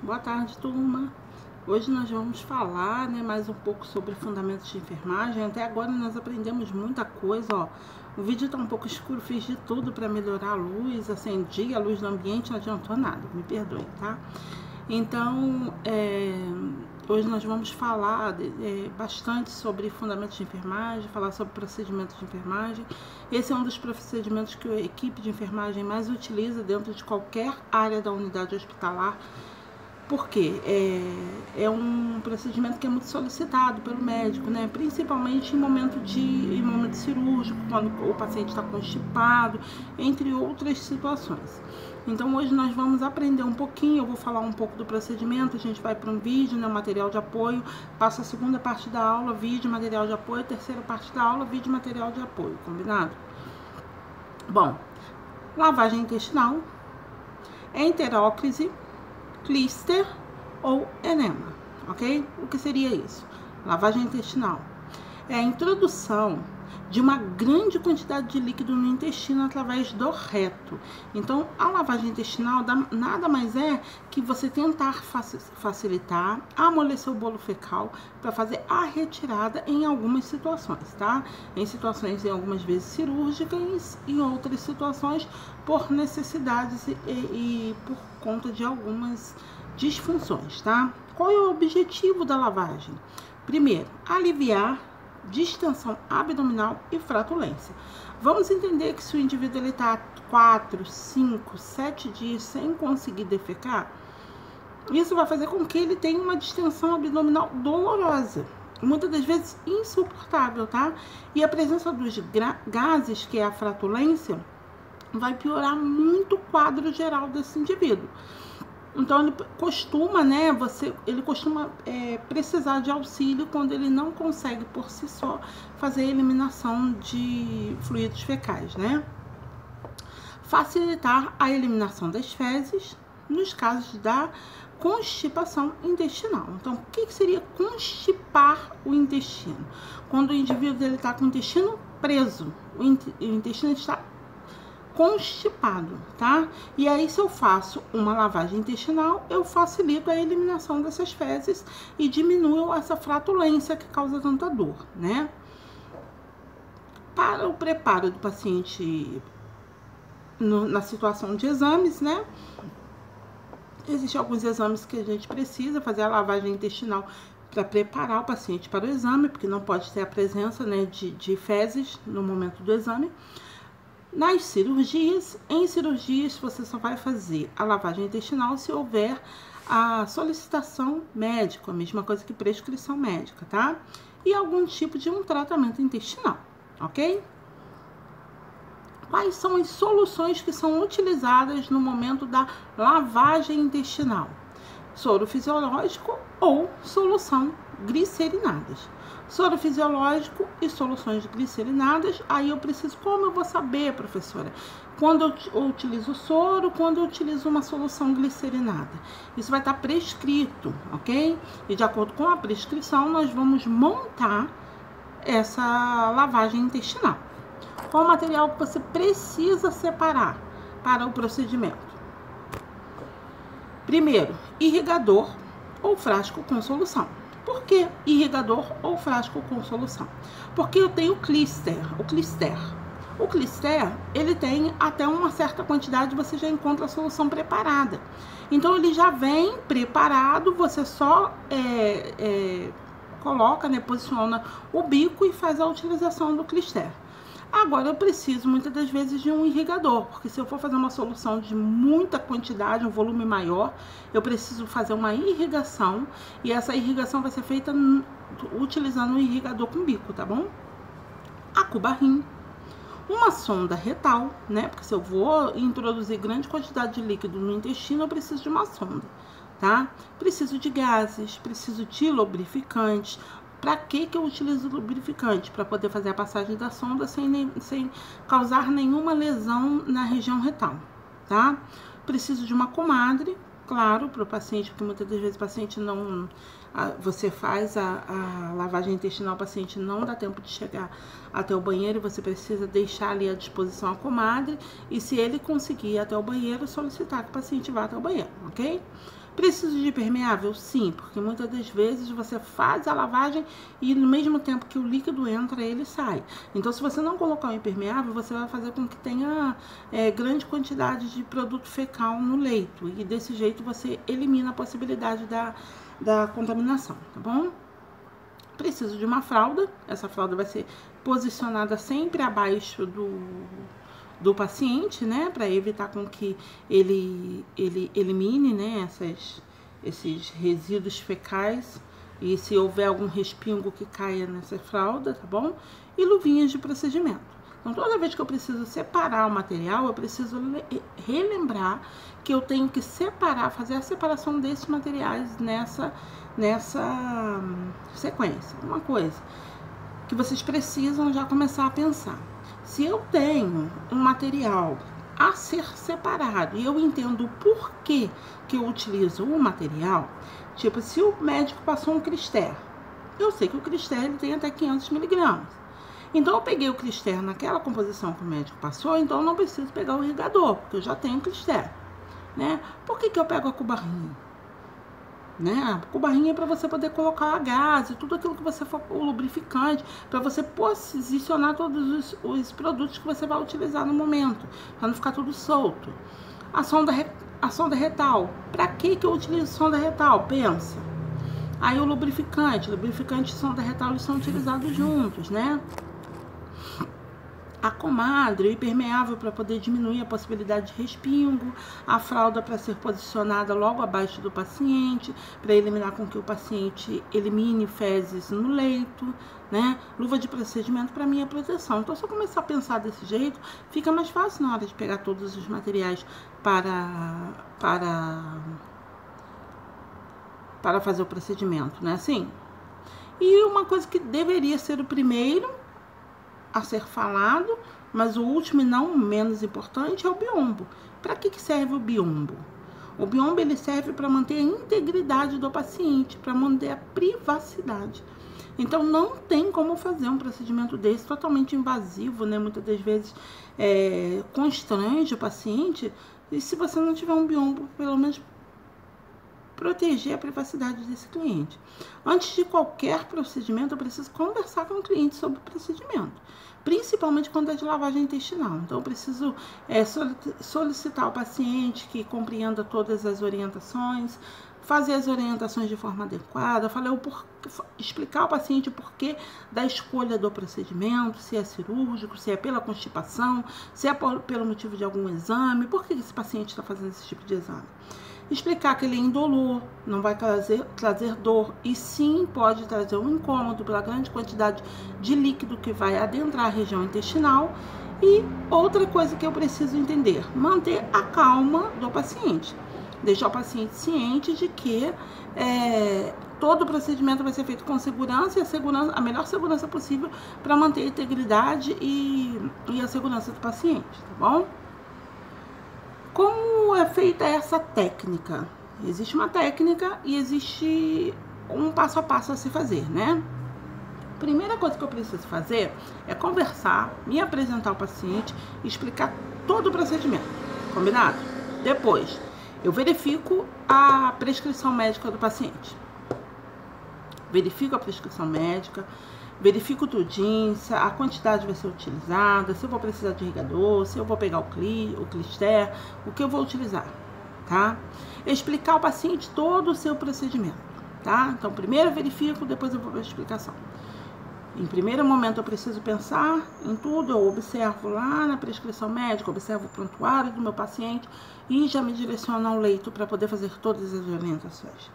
Boa tarde, turma. Hoje nós vamos falar, mais um pouco sobre fundamentos de enfermagem. Até agora nós aprendemos muita coisa, ó. O vídeo tá um pouco escuro, fiz de tudo para melhorar a luz, acendi a luz do ambiente, não adiantou nada, me perdoem, tá? Então, hoje nós vamos falar bastante sobre fundamentos de enfermagem, falar sobre procedimentos de enfermagem. Esse é um dos procedimentos que a equipe de enfermagem mais utiliza dentro de qualquer área da unidade hospitalar, porque é um procedimento que é muito solicitado pelo médico, né? Principalmente em momento cirúrgico, quando o paciente está constipado, entre outras situações. Então hoje nós vamos aprender um pouquinho, eu vou falar um pouco do procedimento, a gente vai para um vídeo, né, material de apoio, passa a segunda parte da aula, vídeo, material de apoio, terceira parte da aula, vídeo, material de apoio, combinado? Bom, lavagem intestinal, enteróclise, clíster ou enema, ok? O que seria isso? Lavagem intestinal é a introdução de uma grande quantidade de líquido no intestino através do reto. Então, a lavagem intestinal nada mais é que você tentar facilitar, amolecer o bolo fecal para fazer a retirada em algumas situações, tá? Em situações, em algumas vezes cirúrgicas, em outras situações por necessidades e por conta de algumas disfunções, tá? Qual é o objetivo da lavagem? Primeiro, aliviar distensão abdominal e flatulência. Vamos entender que se o indivíduo está 4, 5, 7 dias sem conseguir defecar, isso vai fazer com que ele tenha uma distensão abdominal dolorosa, muitas das vezes insuportável, tá? E a presença dos gases, que é a flatulência, vai piorar muito o quadro geral desse indivíduo. Então, ele costuma precisar de auxílio quando ele não consegue, por si só, fazer a eliminação de fluidos fecais, né? Facilitar a eliminação das fezes nos casos da constipação intestinal. Então, o que seria constipar o intestino? Quando o indivíduo está com o intestino preso, o intestino está constipado, tá? E aí, se eu faço uma lavagem intestinal, eu facilito a eliminação dessas fezes e diminuo essa flatulência que causa tanta dor, né? Para o preparo do paciente na situação de exames, né? Existem alguns exames que a gente precisa fazer a lavagem intestinal para preparar o paciente para o exame, porque não pode ter a presença, né, de fezes no momento do exame. Nas cirurgias, em cirurgias você só vai fazer a lavagem intestinal se houver a solicitação médica, a mesma coisa que prescrição médica, tá? E algum tipo de um tratamento intestinal, ok? Quais são as soluções que são utilizadas no momento da lavagem intestinal? Soro fisiológico ou solução glicerinadas. Soro fisiológico e soluções glicerinadas, aí eu preciso, como eu vou saber, professora? Quando eu utilizo soro, quando eu utilizo uma solução glicerinada. Isso vai estar prescrito, ok? E de acordo com a prescrição, nós vamos montar essa lavagem intestinal. Qual o material que você precisa separar para o procedimento? Primeiro, irrigador ou frasco com solução. Por que irrigador ou frasco com solução? Porque eu tenho o clíster. O clíster, ele tem até uma certa quantidade, você já encontra a solução preparada. Então, ele já vem preparado, você só coloca, né, posiciona o bico e faz a utilização do clíster. Agora, eu preciso, muitas das vezes, de um irrigador, porque se eu for fazer uma solução de muita quantidade, um volume maior, eu preciso fazer uma irrigação, e essa irrigação vai ser feita utilizando um irrigador com bico, tá bom? Acubarrim, uma sonda retal, né? Porque se eu vou introduzir grande quantidade de líquido no intestino, eu preciso de uma sonda, tá? Preciso de gases, preciso de lubrificantes. Para que eu utilizo lubrificante? Para poder fazer a passagem da sonda sem causar nenhuma lesão na região retal, tá? Preciso de uma comadre, claro, para o paciente, porque muitas das vezes o paciente não... Você faz a lavagem intestinal, o paciente não dá tempo de chegar até o banheiro, você precisa deixar ali à disposição a comadre, e se ele conseguir ir até o banheiro, solicitar que o paciente vá até o banheiro, ok? Preciso de impermeável? Sim, porque muitas das vezes você faz a lavagem e no mesmo tempo que o líquido entra, ele sai. Então, se você não colocar o impermeável, você vai fazer com que tenha grande quantidade de produto fecal no leito. E desse jeito você elimina a possibilidade da contaminação, tá bom? Preciso de uma fralda. Essa fralda vai ser posicionada sempre abaixo do paciente, né, para evitar com que ele elimine, né, esses resíduos fecais e se houver algum respingo que caia nessa fralda, tá bom? E luvinhas de procedimento. Então, toda vez que eu preciso separar o material, eu preciso relembrar que eu tenho que separar, fazer a separação desses materiais nessa sequência. Uma coisa que vocês precisam já começar a pensar. Se eu tenho um material a ser separado e eu entendo o porquê que eu utilizo o material, tipo, se o médico passou um Crister, eu sei que o Crister ele tem até 500 miligramas. Então, eu peguei o Crister naquela composição que o médico passou, então eu não preciso pegar o irrigador, porque eu já tenho o Crister, né? Por que eu pego a cubarrinha? Né? A cubarrinha é para você poder colocar a gás e tudo aquilo que você for, o lubrificante, para você posicionar todos os produtos que você vai utilizar no momento, para não ficar tudo solto. A sonda retal, para que eu utilizo sonda retal? Pensa. Aí o lubrificante e sonda retal eles são utilizados juntos, né? A comadre, o impermeável para poder diminuir a possibilidade de respingo, a fralda para ser posicionada logo abaixo do paciente, para eliminar com que o paciente elimine fezes no leito, né? Luva de procedimento para minha proteção. Então, se eu começar a pensar desse jeito, fica mais fácil na hora de pegar todos os materiais para fazer o procedimento, né? Assim. E uma coisa que deveria ser o primeiro a ser falado, mas o último e não menos importante é o biombo. Para que serve o biombo? O biombo ele serve para manter a integridade do paciente, para manter a privacidade. Então não tem como fazer um procedimento desse totalmente invasivo, né? Muitas das vezes constrange o paciente, e se você não tiver um biombo, pelo menos proteger a privacidade desse cliente. Antes de qualquer procedimento, eu preciso conversar com o cliente sobre o procedimento, principalmente quando é de lavagem intestinal. Então, eu preciso solicitar ao paciente que compreenda todas as orientações, fazer as orientações de forma adequada, explicar ao paciente o porquê da escolha do procedimento, se é cirúrgico, se é pela constipação, se é pelo motivo de algum exame, por que esse paciente está fazendo esse tipo de exame. Explicar que ele é indolor, não vai trazer dor, e sim pode trazer um incômodo pela grande quantidade de líquido que vai adentrar a região intestinal. E outra coisa que eu preciso entender, manter a calma do paciente, deixar o paciente ciente de que todo o procedimento vai ser feito com segurança, e a melhor segurança possível para manter a integridade e a segurança do paciente, tá bom? Como é feita essa técnica? Existe uma técnica e existe um passo a passo a se fazer, né? Primeira coisa que eu preciso fazer é conversar, me apresentar ao paciente e explicar todo o procedimento, combinado? Depois, eu verifico a prescrição médica do paciente. Verifico a prescrição médica, verifico tudinho, se a quantidade vai ser utilizada, se eu vou precisar de irrigador, se eu vou pegar o Crister, o que eu vou utilizar, tá? Explicar ao paciente todo o seu procedimento, tá? Então, primeiro eu verifico, depois eu vou para a explicação. Em primeiro momento, eu preciso pensar em tudo, eu observo lá na prescrição médica, observo o prontuário do meu paciente e já me direciono ao leito para poder fazer todas as orientações.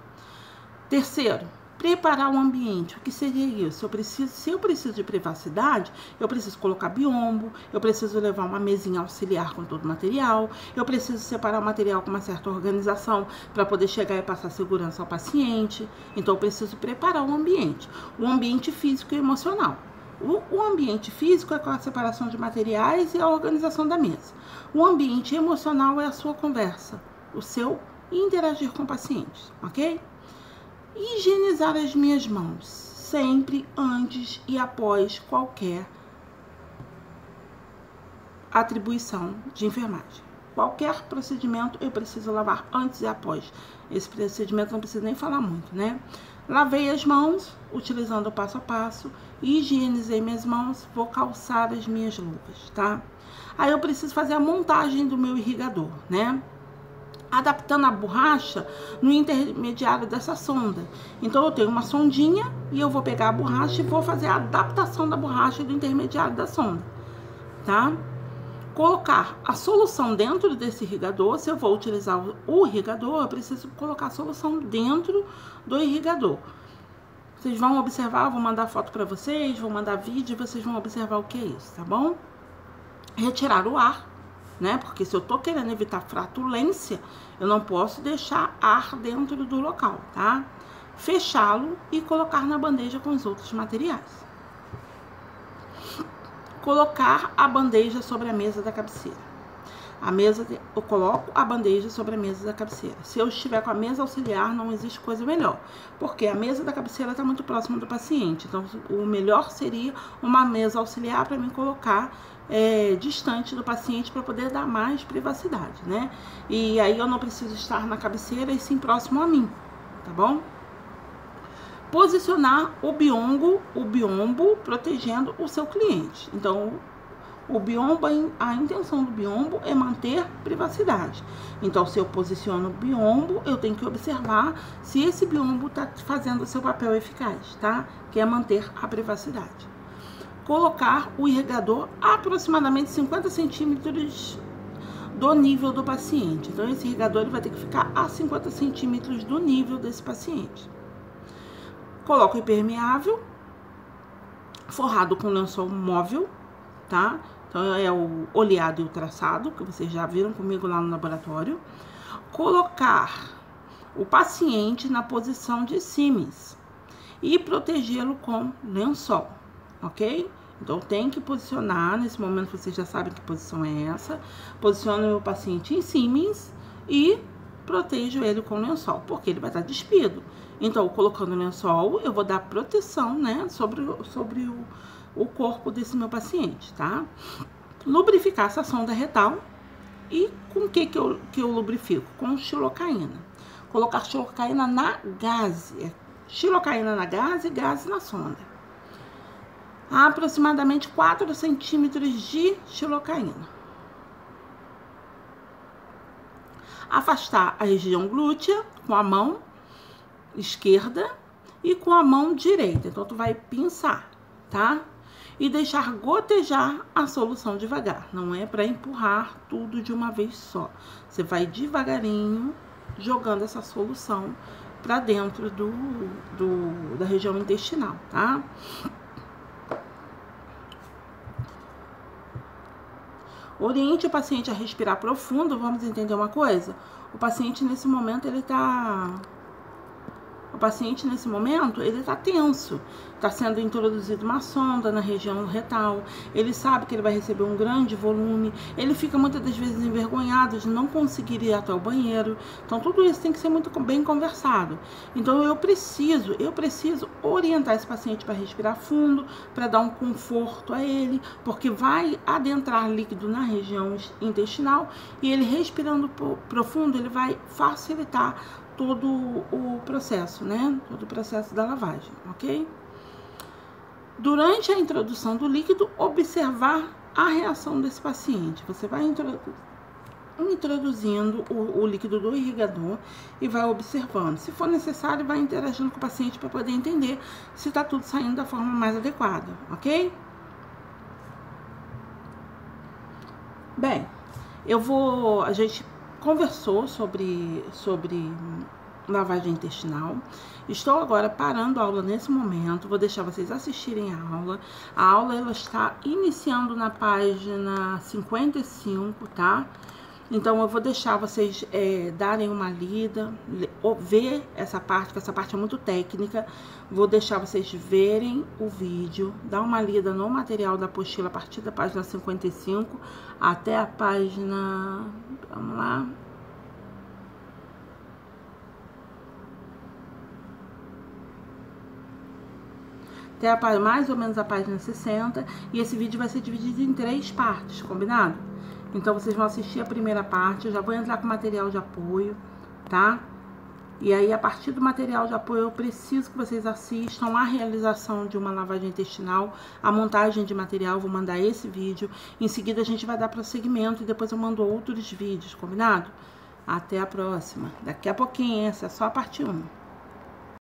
Terceiro, preparar o ambiente. O que seria isso? Se eu preciso de privacidade, eu preciso colocar biombo, eu preciso levar uma mesinha auxiliar com todo o material, eu preciso separar o material com uma certa organização para poder chegar e passar segurança ao paciente. Então, eu preciso preparar o ambiente físico e emocional. O ambiente físico é com a separação de materiais e a organização da mesa. O ambiente emocional é a sua conversa, o seu interagir com o paciente, ok? Higienizar as minhas mãos, sempre antes e após qualquer atribuição de enfermagem, qualquer procedimento eu preciso lavar antes e após. Esse procedimento não precisa nem falar muito, né? Lavei as mãos, utilizando o passo a passo, higienizei minhas mãos, vou calçar as minhas luvas, tá? Aí eu preciso fazer a montagem do meu irrigador, né? Adaptando a borracha no intermediário dessa sonda. Então, eu tenho uma sondinha e eu vou pegar a borracha e vou fazer a adaptação da borracha do intermediário da sonda, tá? Colocar a solução dentro desse irrigador. Se eu vou utilizar o irrigador, eu preciso colocar a solução dentro do irrigador. Vocês vão observar, eu vou mandar foto para vocês, vou mandar vídeo, vocês vão observar o que é isso, tá bom? Retirar o ar, né? Porque se eu tô querendo evitar flatulência, eu não posso deixar ar dentro do local, tá? Fechá-lo e colocar na bandeja com os outros materiais. Colocar a bandeja sobre a mesa da cabeceira. Eu coloco a bandeja sobre a mesa da cabeceira. Se eu estiver com a mesa auxiliar, não existe coisa melhor, porque a mesa da cabeceira está muito próxima do paciente. Então, o melhor seria uma mesa auxiliar para mim colocar distante do paciente, para poder dar mais privacidade, né? E aí eu não preciso estar na cabeceira e sim próximo a mim, tá bom? Posicionar o biombo protegendo o seu cliente. Então, o biombo, a intenção do biombo é manter privacidade. Então, se eu posiciono o biombo, eu tenho que observar se esse biombo está fazendo o seu papel eficaz, tá? Que é manter a privacidade. Colocar o irrigador aproximadamente 50 centímetros do nível do paciente. Então, esse irrigador ele vai ter que ficar a 50 centímetros do nível desse paciente. Coloco o impermeável, forrado com lençol móvel, tá? Então, é o oleado e o traçado, que vocês já viram comigo lá no laboratório. Colocar o paciente na posição de Siemens e protegê-lo com lençol, ok? Então, tem que posicionar, nesse momento vocês já sabem que posição é essa. Posiciono o paciente em Siemens e protejo ele com lençol, porque ele vai estar despido. Então, colocando lençol, eu vou dar proteção, né, sobre o corpo desse meu paciente, tá? Lubrificar essa sonda retal. E com o que eu lubrifico? Com xilocaína. Colocar xilocaína na gaze. Xilocaína na gaze e gaze na sonda. Aproximadamente 4 centímetros de xilocaína. Afastar a região glútea com a mão esquerda e com a mão direita. Então, tu vai pinçar, tá? E deixar gotejar a solução devagar. Não é para empurrar tudo de uma vez só. Você vai devagarinho jogando essa solução para dentro da região intestinal, tá? Oriente o paciente a respirar profundo. Vamos entender uma coisa? O paciente nesse momento ele tá tenso. Está sendo introduzida uma sonda na região retal. Ele sabe que ele vai receber um grande volume. Ele fica muitas das vezes envergonhado de não conseguir ir até o banheiro. Então, tudo isso tem que ser muito bem conversado. Então, eu preciso orientar esse paciente para respirar fundo, para dar um conforto a ele, porque vai adentrar líquido na região intestinal e ele respirando profundo, ele vai facilitar todo o processo, né? Todo o processo da lavagem, ok? Durante a introdução do líquido, observar a reação desse paciente. Você vai introduzindo o líquido do irrigador e vai observando. Se for necessário, vai interagindo com o paciente para poder entender se está tudo saindo da forma mais adequada, ok? Bem, a gente conversou sobre lavagem intestinal. Estou agora parando a aula nesse momento. Vou deixar vocês assistirem a aula. A aula ela está iniciando na página 55, tá? Então, eu vou deixar vocês darem uma lida, ver essa parte, que essa parte é muito técnica. Vou deixar vocês verem o vídeo, dar uma lida no material da apostila a partir da página 55 até a página... Vamos lá... até mais ou menos a página 60, e esse vídeo vai ser dividido em 3 partes, combinado? Então, vocês vão assistir a primeira parte, eu já vou entrar com material de apoio, tá? E aí, a partir do material de apoio, eu preciso que vocês assistam a realização de uma lavagem intestinal, a montagem de material, vou mandar esse vídeo. Em seguida, a gente vai dar prosseguimento e depois eu mando outros vídeos, combinado? Até a próxima. Daqui a pouquinho, essa é só a parte 1.